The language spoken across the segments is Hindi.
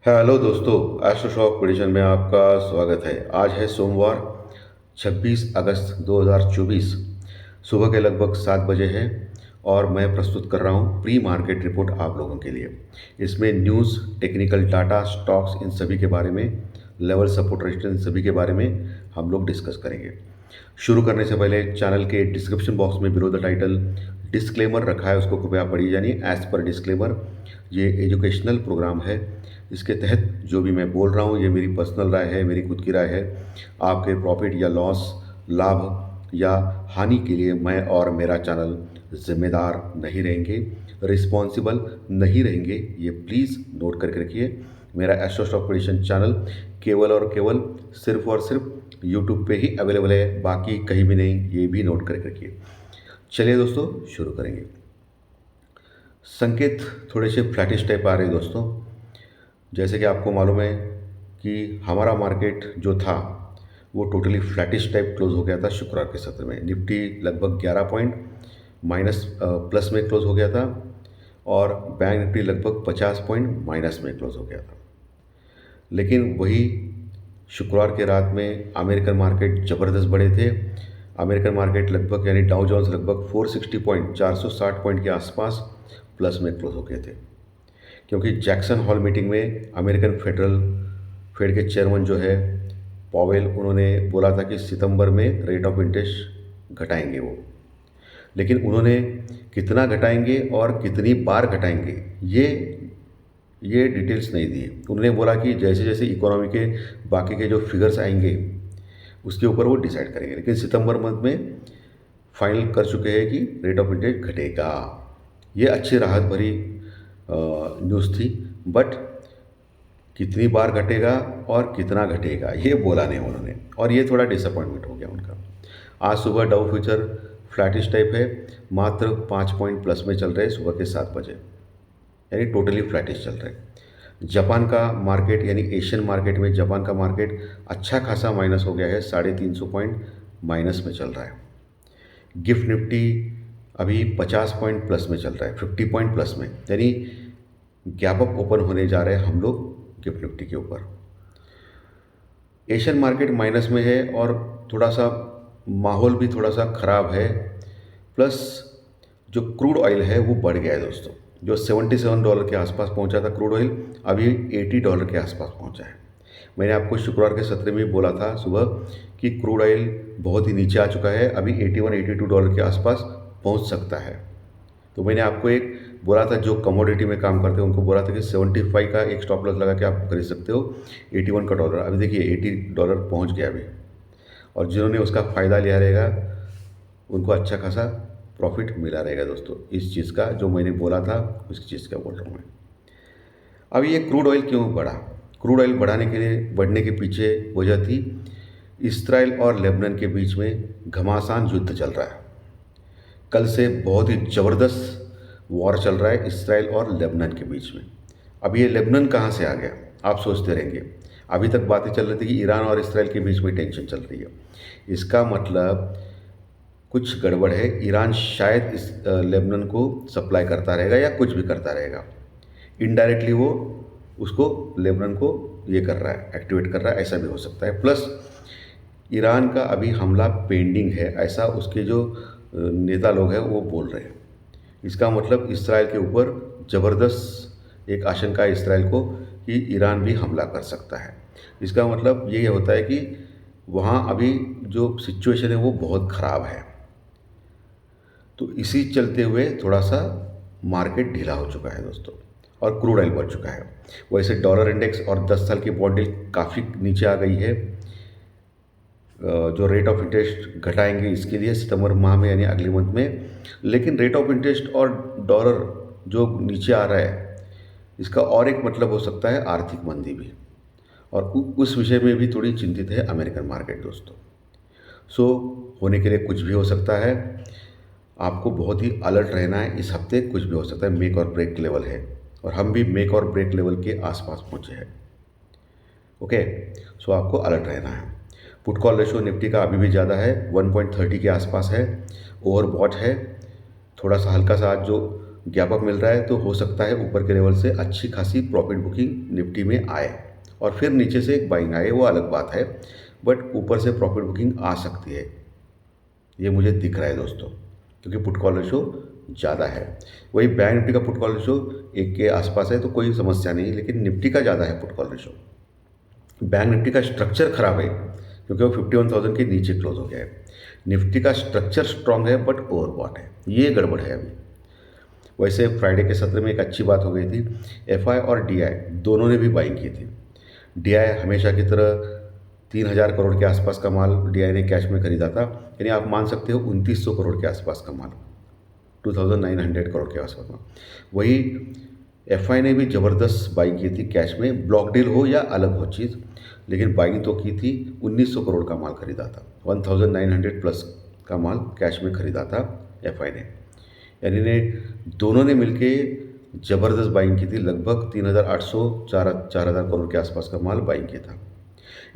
हेलो दोस्तों, एस्ट्रो शॉक प्रेडिक्शन में आपका स्वागत है। आज है सोमवार 26 अगस्त 2024। सुबह के लगभग 7 बजे है और मैं प्रस्तुत कर रहा हूँ प्री मार्केट रिपोर्ट आप लोगों के लिए। इसमें न्यूज़, टेक्निकल डाटा, स्टॉक्स, इन सभी के बारे में, लेवल सपोर्ट रेजिस्टेंस सभी के बारे में हम लोग डिस्कस करेंगे। शुरू करने से पहले चैनल के डिस्क्रिप्शन बॉक्स में बिलो द टाइटल डिस्क्लेमर रखा है, उसको कृपया पढ़िए। यानी एज पर डिस्क्लेमर, ये एजुकेशनल प्रोग्राम है। इसके तहत जो भी मैं बोल रहा हूँ ये मेरी पर्सनल राय है, मेरी खुद की राय है। आपके प्रॉफिट या लॉस, लाभ या हानि के लिए मैं और मेरा चैनल जिम्मेदार नहीं रहेंगे, रिस्पॉन्सिबल नहीं रहेंगे। ये प्लीज़ नोट करके रखिए। मेरा एस्ट्रो स्टॉक प्रेडिक्शन चैनल केवल और केवल सिर्फ और सिर्फ यूट्यूब पे ही अवेलेबल है, बाकी कहीं भी नहीं, ये भी नोट करके रखिए। चलिए दोस्तों, शुरू करेंगे। संकेत थोड़े से फ्लैटिश टाइप आ रहे हैं दोस्तों। जैसे कि आपको मालूम है कि हमारा मार्केट जो था वो टोटली फ्लैटिश टाइप क्लोज हो गया था शुक्रवार के सत्र में। निफ्टी लगभग 11 पॉइंट माइनस प्लस में क्लोज हो गया था और बैंक निफ्टी लगभग 50 पॉइंट माइनस में क्लोज हो गया था। लेकिन वही शुक्रवार के रात में अमेरिकन मार्केट ज़बरदस्त बढ़े थे। अमेरिकन मार्केट लगभग यानी डाउ जोन्स लगभग 460 पॉइंट 460 पॉइंट के आसपास प्लस में क्लोज हो गए थे, क्योंकि जैक्सन हॉल मीटिंग में अमेरिकन फेड के चेयरमैन जो है पॉवेल, उन्होंने बोला था कि सितंबर में रेट ऑफ इंटरेस्ट घटाएंगे वो। लेकिन उन्होंने कितना घटाएंगे और कितनी बार घटाएंगे ये डिटेल्स नहीं दिए। उन्होंने बोला कि जैसे जैसे इकोनॉमी के बाकी के जो फिगर्स आएंगे उसके ऊपर वो डिसाइड करेंगे। लेकिन सितंबर मंथ में फाइनल कर चुके हैं कि रेट ऑफ इंटरेस्ट घटेगा। ये अच्छी राहत भरी न्यूज़ थी, बट कितनी बार घटेगा और कितना घटेगा ये बोला नहीं उन्होंने, और ये थोड़ा डिसअपॉइंटमेंट हो गया उनका। आज सुबह डाउ फ्यूचर फ्लैटिश टाइप है, मात्र 5 पॉइंट प्लस में चल रहे हैं सुबह के 7 बजे, यानी टोटली फ्लैटिश चल रहे हैं। जापान का मार्केट यानी एशियन मार्केट में जापान का मार्केट अच्छा खासा माइनस हो गया है, 350 पॉइंट माइनस में चल रहा है। गिफ्ट निफ्टी अभी 50 पॉइंट प्लस में चल रहा है, 50 पॉइंट प्लस में, यानी गैप अप ओपन होने जा रहे हैं हम लोग गिफ्ट निफ्टी के ऊपर। एशियन मार्केट माइनस में है और थोड़ा सा माहौल भी थोड़ा सा ख़राब है। प्लस जो क्रूड ऑयल है वो बढ़ गया है दोस्तों। जो $77 के आसपास पहुंचा था क्रूड ऑयल, अभी $80 के आसपास पहुंचा है। मैंने आपको शुक्रवार के सत्र में बोला था सुबह कि क्रूड ऑयल बहुत ही नीचे आ चुका है, अभी $81-82 के आसपास पहुंच सकता है। तो मैंने आपको एक बोला था, जो कमोडिटी में काम करते हैं उनको बोला था कि 75 का एक स्टॉप लॉस लगा के आप खरीद सकते हो 81 का डॉलर। अभी देखिए $80 पहुंच गया अभी, और जिन्होंने उसका फ़ायदा लिया रहेगा उनको अच्छा खासा प्रॉफिट मिला रहेगा दोस्तों। इस चीज़ का जो मैंने बोला था उस चीज़ का बोल रहा हूँ मैं। अब ये क्रूड ऑयल क्यों बढ़ा? क्रूड ऑयल बढ़ने के पीछे वजह थी इसराइल और लेबनान के बीच में घमासान युद्ध चल रहा है। कल से बहुत ही ज़बरदस्त वॉर चल रहा है इसराइल और लेबनान के बीच में। अब ये लेबनान कहाँ से आ गया आप सोचते रहेंगे। अभी तक बातें चल रही थी कि ईरान और इसराइल के बीच में टेंशन चल रही है। इसका मतलब कुछ गड़बड़ है। ईरान शायद इस लेबनान को सप्लाई करता रहेगा या कुछ भी करता रहेगा। इनडायरेक्टली वो उसको लेबनान को ये कर रहा है, एक्टिवेट कर रहा है, ऐसा भी हो सकता है। प्लस ईरान का अभी हमला पेंडिंग है, ऐसा उसके जो नेता लोग हैं वो बोल रहे हैं। इसका मतलब इसराइल के ऊपर ज़बरदस्त एक आशंका है इसराइल को कि ईरान भी हमला कर सकता है। इसका मतलब ये होता है कि वहाँ अभी जो सिचुएशन है वो बहुत ख़राब है। तो इसी चलते हुए थोड़ा सा मार्केट ढीला हो चुका है दोस्तों, और क्रूड ऑयल बढ़ चुका है। वैसे डॉलर इंडेक्स और 10 साल की बॉन्ड यील्ड काफ़ी नीचे आ गई है। जो रेट ऑफ इंटरेस्ट घटाएंगे इसके लिए सितंबर माह में यानी अगले मंथ में। लेकिन रेट ऑफ इंटरेस्ट और डॉलर जो नीचे आ रहा है, इसका और एक मतलब हो सकता है आर्थिक मंदी भी, और उस विषय में भी थोड़ी चिंतित है अमेरिकन मार्केट दोस्तों। सो होने के लिए कुछ भी हो सकता है। आपको बहुत ही अलर्ट रहना है। इस हफ्ते कुछ भी हो सकता है, मेक और ब्रेक लेवल है, और हम भी मेक और ब्रेक लेवल के आसपास पहुंचे हैं। ओके, सो आपको अलर्ट रहना है। पुट कॉल रेशो निफ्टी का अभी भी ज़्यादा है, 1.30 के आसपास है, ओवरबॉट है। थोड़ा सा हल्का सा आज जो गैप अप मिल रहा है तो हो सकता है ऊपर के लेवल से अच्छी खासी प्रॉफिट बुकिंग निफ्टी में आए और फिर नीचे से एक बाइंग आए, वो अलग बात है, बट ऊपर से प्रॉफिट बुकिंग आ सकती है, ये मुझे दिख रहा है दोस्तों, क्योंकि पुट कॉल रेशो ज़्यादा है। वही बैंक निफ्टी का पुट कॉल रेशो 1 के आसपास है तो कोई समस्या नहीं, लेकिन निफ्टी का ज़्यादा है put call ratio. Bank Nifty का स्ट्रक्चर खराब है क्योंकि वो 51,000 के नीचे क्लोज हो गया है। निफ्टी का स्ट्रक्चर स्ट्रांग है बट ओवरबॉट है, ये गड़बड़ है अभी। वैसे फ्राइडे के सत्र में एक अच्छी बात हो गई थी, एफआई और डीआई दोनों ने भी बाइंग की थी। डीआई हमेशा की तरह 3,000 करोड़ के आसपास का माल डीआई ने कैश में खरीदा था, यानी आप मान सकते हो 2,900 करोड़ के आसपास का माल, 2,900 करोड़ के आसपास में। वही एफआई ने भी ज़बरदस्त बाइंग की थी कैश में, ब्लॉक डील हो या अलग हो चीज़, लेकिन बाइंग तो की थी। 1,900 करोड़ का माल खरीदा था, 1,900 प्लस का माल कैश में खरीदा था एफआई ने, यानी ने दोनों ने मिलके ज़बरदस्त बाइंग की थी। लगभग 3,800 4,000 करोड़ के आसपास का माल बाइंग किया था।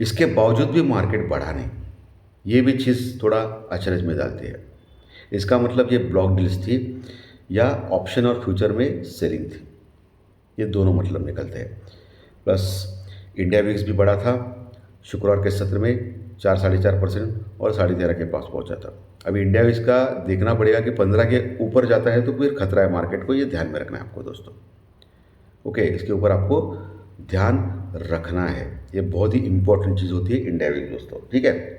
इसके बावजूद भी मार्केट बढ़ा नहीं, ये भी चीज़ थोड़ा अचरज में डालती है। इसका मतलब ये ब्लॉक डील्स थी या ऑप्शन और फ्यूचर में सेलिंग थी, ये दोनों मतलब निकलते हैं। प्लस इंडिया विक्स भी बढ़ा था, शुक्रवार के सत्र में 4-4.5% और 13.5 के पास पहुंचा था। अभी इंडिया विक्स का देखना पड़ेगा कि 15 के ऊपर जाता है तो फिर खतरा है मार्केट को, ये ध्यान में रखना है आपको दोस्तों। ओके, इसके ऊपर आपको ध्यान रखना है, ये बहुत ही इंपॉर्टेंट चीज़ होती है इंडिया विक्स दोस्तों, ठीक है।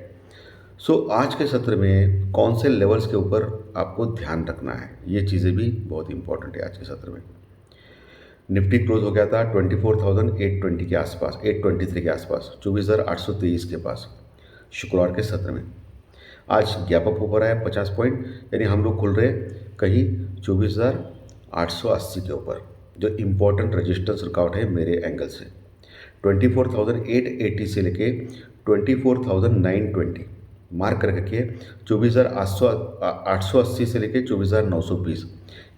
सो आज के सत्र में कौन से लेवल्स के ऊपर आपको ध्यान रखना है, ये चीज़ें भी बहुत इंपॉर्टेंट है आज के सत्र में। निफ्टी क्लोज हो गया था 24,820 के आसपास, 823 के आसपास, 24,823 के पास शुक्रवार के सत्र में। आज गैप अप ऊपर आया 50 पॉइंट, यानी हम लोग खुल रहे कहीं 24,880 के ऊपर, जो इम्पोर्टेंट रजिस्टेंस वर्कआउट है मेरे एंगल से। 24,880 से लेके 24,920 मार्क कर रखिए। 24,880 से लेके 24,920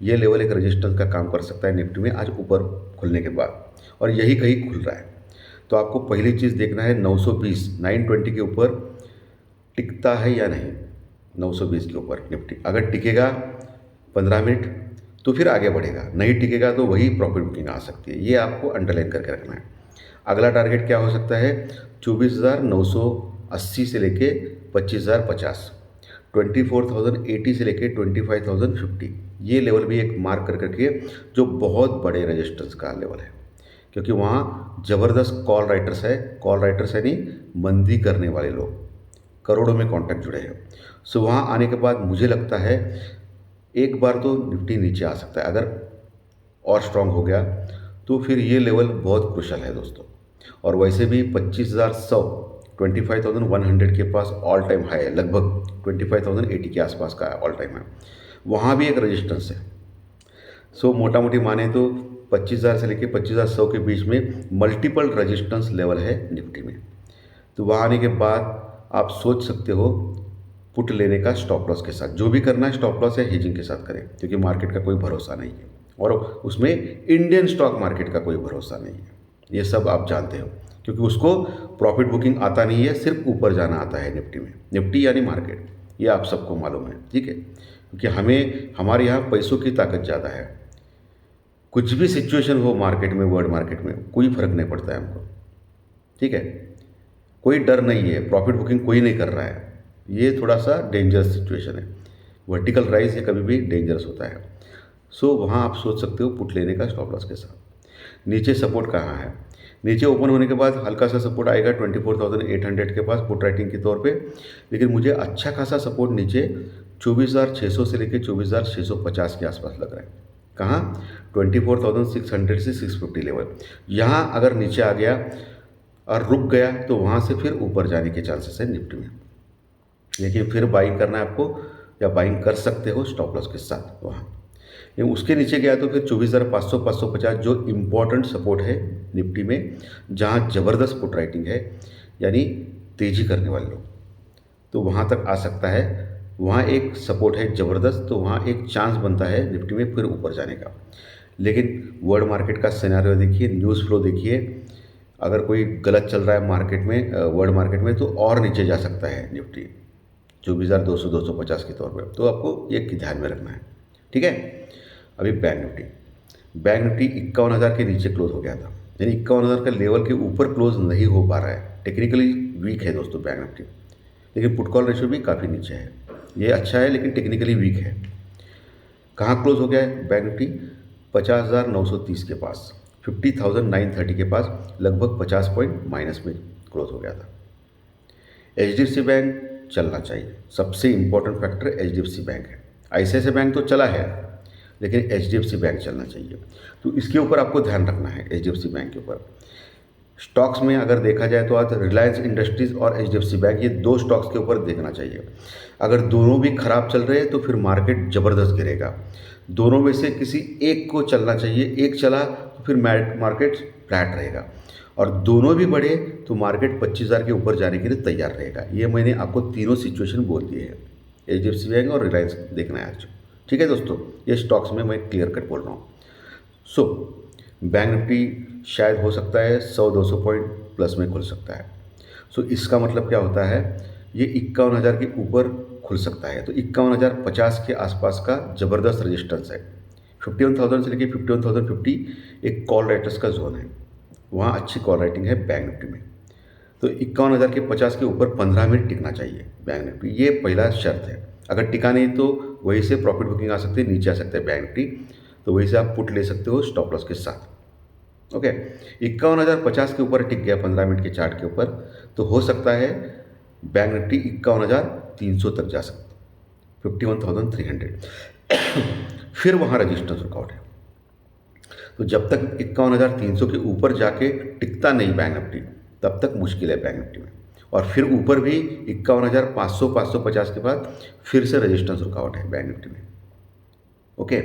ये लेवल एक रजिस्टेंस का काम कर सकता है निफ्टी में आज ऊपर खुलने के बाद, और यही कहीं खुल रहा है। तो आपको पहली चीज़ देखना है 920 920 के ऊपर टिकता है या नहीं। 920 के ऊपर निफ्टी अगर टिकेगा 15 मिनट तो फिर आगे बढ़ेगा, नहीं टिकेगा तो वही प्रॉफिट बुकिंग आ सकती है, ये आपको अंडरलाइन करके रखना है। अगला टारगेट क्या हो सकता है, 24,980 से लेके 25,050, 24,080 से लेके 25,050, ये लेवल भी एक मार्क कर करके, जो बहुत बड़े रजिस्टेंस का लेवल है, क्योंकि वहाँ ज़बरदस्त कॉल राइटर्स यानी मंदी करने वाले लोग, करोड़ों में कॉन्टैक्ट जुड़े हैं। सो वहाँ आने के बाद मुझे लगता है एक बार तो निफ्टी नीचे आ सकता है, अगर और स्ट्रांग हो गया तो फिर ये लेवल बहुत क्रुशल है दोस्तों। और वैसे भी 25,100 25,100 के पास ऑल टाइम हाई है, लगभग 25,080 के आसपास का ऑल टाइम है, वहाँ भी एक रजिस्टेंस है। सो मोटा मोटी माने तो 25,000 से लेकर 25,100 के बीच में मल्टीपल रजिस्टेंस लेवल है निफ्टी में। तो वहाँ आने के बाद आप सोच सकते हो पुट लेने का स्टॉप लॉस के साथ, जो भी करना है स्टॉप लॉस या हेजिंग के साथ करें, क्योंकि मार्केट का कोई भरोसा नहीं है, और उसमें इंडियन स्टॉक मार्केट का कोई भरोसा नहीं है, ये सब आप जानते हो, क्योंकि उसको प्रॉफिट बुकिंग आता नहीं है, सिर्फ ऊपर जाना आता है निफ्टी में। निफ्टी यानी मार्केट, ये आप सबको मालूम है, ठीक है, क्योंकि हमारे यहाँ पैसों की ताकत ज़्यादा है। कुछ भी सिचुएशन हो मार्केट में, वर्ल्ड मार्केट में, कोई फर्क नहीं पड़ता है हमको, ठीक है, कोई डर नहीं है, प्रॉफिट बुकिंग कोई नहीं कर रहा है, ये थोड़ा सा डेंजरस सिचुएशन है। वर्टिकल राइज ये कभी भी डेंजरस होता है। सो वहाँ आप सोच सकते हो पुट लेने का स्टॉप लॉस के साथ। नीचे सपोर्ट कहाँ है, नीचे ओपन होने के बाद हल्का सा सपोर्ट आएगा 24,800 के पास पुट राइटिंग के तौर पे, लेकिन मुझे अच्छा खासा सपोर्ट नीचे 24,600 से लेकर 24,650 के आसपास लग रहा है। कहाँ, 24,600 से 650 लेवल, यहाँ अगर नीचे आ गया और रुक गया तो वहाँ से फिर ऊपर जाने के चांसेस है निफ्टी में, लेकिन फिर बाइंग करना है आपको, या बाइंग कर सकते हो स्टॉप लॉस के साथ वहाँ। लेकिन उसके नीचे गया तो फिर 24,500 550 जो इम्पोर्टेंट सपोर्ट है निफ्टी में, जहाँ ज़बरदस्त पुट राइटिंग है, यानी तेज़ी करने वाले लोग, तो वहाँ तक आ सकता है। वहाँ एक सपोर्ट है ज़बरदस्त, तो वहाँ एक चांस बनता है निफ्टी में फिर ऊपर जाने का। लेकिन वर्ल्ड मार्केट का सिनेरियो देखिए, न्यूज़ फ्लो देखिए, अगर कोई गलत चल रहा है मार्केट में, वर्ल्ड मार्केट में, तो और नीचे जा सकता है निफ्टी 24,200 250 के तौर पे, तो आपको ये ध्यान में रखना है, ठीक है। अभी बैंक निफ्टी 51,000 के नीचे क्लोज हो गया था, यानी 51,000 का लेवल के ऊपर क्लोज नहीं हो पा रहा है। टेक्निकली वीक है दोस्तों बैंक निफ्टी, लेकिन पुट कॉल रेशियो भी काफ़ी नीचे है। ये अच्छा है लेकिन टेक्निकली वीक है। कहाँ क्लोज हो गया है बैंक निफ्टी? 50,930 के पास, 50,930 के पास, लगभग 50 पॉइंट माइनस में क्लोज हो गया था। HDFC बैंक चलना चाहिए, सबसे इम्पोर्टेंट फैक्टर HDFC बैंक है। ICICI बैंक तो चला है, लेकिन HDFC बैंक चलना चाहिए। तो इसके ऊपर आपको ध्यान रखना है, HDFC बैंक के ऊपर। स्टॉक्स में अगर देखा जाए तो आज रिलायंस इंडस्ट्रीज़ और HDFC बैंक, ये दो स्टॉक्स के ऊपर देखना चाहिए। अगर दोनों भी खराब चल रहे हैं तो फिर मार्केट ज़बरदस्त गिरेगा। दोनों में से किसी एक को चलना चाहिए, एक चला तो फिर मार्केट फ्लैट रहेगा, और दोनों भी बढ़े तो मार्केट 25,000 के ऊपर जाने के लिए तैयार रहेगा। ये मैंने आपको तीनों सिचुएशन बोल दिए हैं, HDFC बैंक और रिलायंस देखना है आज। ठीक है दोस्तों, ये स्टॉक्स में मैं क्लियर कट बोल रहा हूँ। सो बैंक निफ्टी शायद हो सकता है 100-200 पॉइंट प्लस में खुल सकता है। सो इसका मतलब क्या होता है, ये 51,000 के ऊपर खुल सकता है, तो 51,050 के आसपास का ज़बरदस्त रेजिस्टेंस है। 51,000 से लेकर 51,050 एक कॉल राइटर्स का जोन है, वहाँ अच्छी कॉल राइटिंग है बैंक निफ्टी में। तो 51,050 के ऊपर 15 मिनट टिकना चाहिए बैंक निफ्टी, ये पहला शर्त है। अगर टिका नहीं तो वहीं से प्रॉफिट बुकिंग आ सकती है, नीचे आ सकता है बैंक निफ्टी, तो वहीं से आप पुट ले सकते हो स्टॉप लॉस के साथ। ओके, 51,050 के ऊपर टिक गया 15 मिनट के चार्ट के ऊपर, तो हो सकता है बैंक निफ्टी 51,300 तक जा सकता है, 51,300 फिर वहाँ रजिस्टेंस रुकआउट है। तो जब तक 51,300 के ऊपर जाके टिकता नहीं बैंक निफ्टी, तब तक मुश्किल है बैंक निफ्टी में। और फिर ऊपर भी 51,500-550 के बाद फिर से रजिस्टेंस रुकआउट है बैंक निफ्टी में। ओके,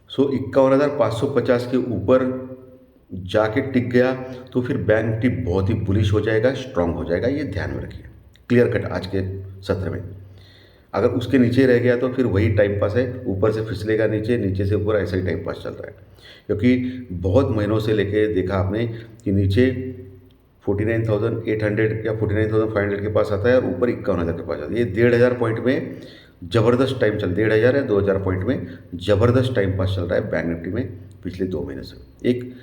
सो 51,550 के ऊपर जाके टिक गया तो फिर बैंक निफ्टी बहुत ही बुलिश हो जाएगा, स्ट्रांग हो जाएगा, ये ध्यान में रखिए। क्लियर कट आज के सत्र में। अगर उसके नीचे रह गया तो फिर वही टाइम पास है, ऊपर से फिसलेगा नीचे, नीचे से ऊपर, ऐसा ही टाइम पास चल रहा है। क्योंकि बहुत महीनों से लेके देखा आपने कि नीचे 49,800 या 49,500 के पास आता है और ऊपर 51,000 के पास आता है। ये 1,500 पॉइंट में ज़बरदस्त टाइम चल, 1,500 या 2,000 पॉइंट में ज़बरदस्त टाइम पास चल रहा है बैंक निफ्टी में पिछले 2 महीने से। एक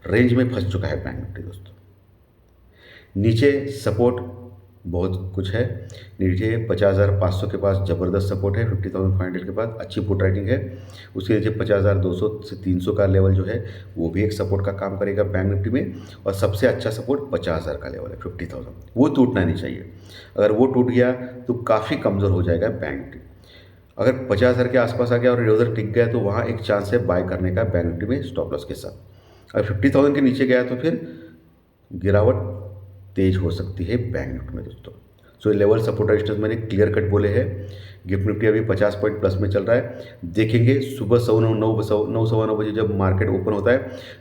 रेंज में फंस चुका है बैंक निफ्टी दोस्तों। नीचे सपोर्ट बहुत कुछ है, नीचे 50,500 के पास ज़बरदस्त सपोर्ट है, 50,500 के पास अच्छी पुट राइटिंग है। उसके नीचे 50,200 से 300 का लेवल जो है वो भी एक सपोर्ट का काम करेगा बैंक निफ्टी में। और सबसे अच्छा सपोर्ट 50,000 का लेवल है, 50,000, वो टूटना नहीं चाहिए। अगर वो टूट गया तो काफ़ी कमज़ोर हो जाएगा बैंक निफ्टी। अगर 50,000 के आसपास आ गया और इधर टिक गया तो वहाँ एक चांस है बाय करने का बैंक निफ्टी में स्टॉप लॉस के साथ। अगर 50,000 के नीचे गया तो फिर गिरावट तेज हो सकती है बैंक निफ्टी में दोस्तों। सो लेवल सपोर्ट रेजिस्टेंस मैंने क्लियर कट बोले हैं। गिफ्ट निफ्टी अभी 50 पॉइंट प्लस में चल रहा है। देखेंगे सुबह 9 सवा 9 बजे जब मार्केट ओपन होता है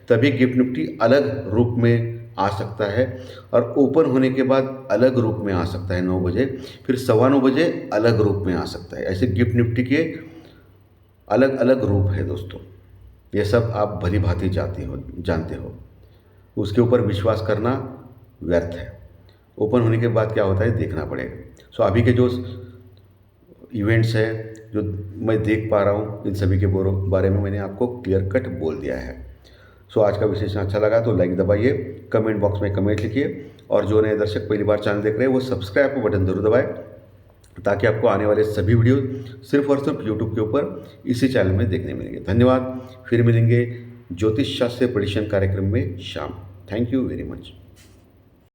तभी गिफ्ट निफ्टी अलग रूप में आ सकता है, और ओपन होने के बाद अलग रूप में आ सकता है 9 बजे, फिर 9:15 बजे अलग रूप में आ सकता है। ऐसे गिफ्ट निफ्टी के अलग अलग रूप है दोस्तों, ये सब आप भली भांति जानते हो। उसके ऊपर विश्वास करना व्यर्थ है। ओपन होने के बाद क्या होता है देखना पड़ेगा। सो अभी के जो इवेंट्स है जो मैं देख पा रहा हूँ, इन सभी के बारे में मैंने आपको क्लियर कट बोल दिया है। सो आज का विश्लेषण अच्छा लगा तो लाइक दबाइए, कमेंट बॉक्स में कमेंट लिखिए, और जो नए दर्शक पहली बार चैनल देख रहे हैं वो सब्सक्राइब का बटन जरूर दबाएं, ताकि आपको आने वाले सभी वीडियो सिर्फ और सिर्फ यूट्यूब के ऊपर इसी चैनल में देखने मिलेंगे। धन्यवाद। फिर मिलेंगे ज्योतिष शास्त्र प्रेडिक्शन कार्यक्रम में शाम। Thank you very much.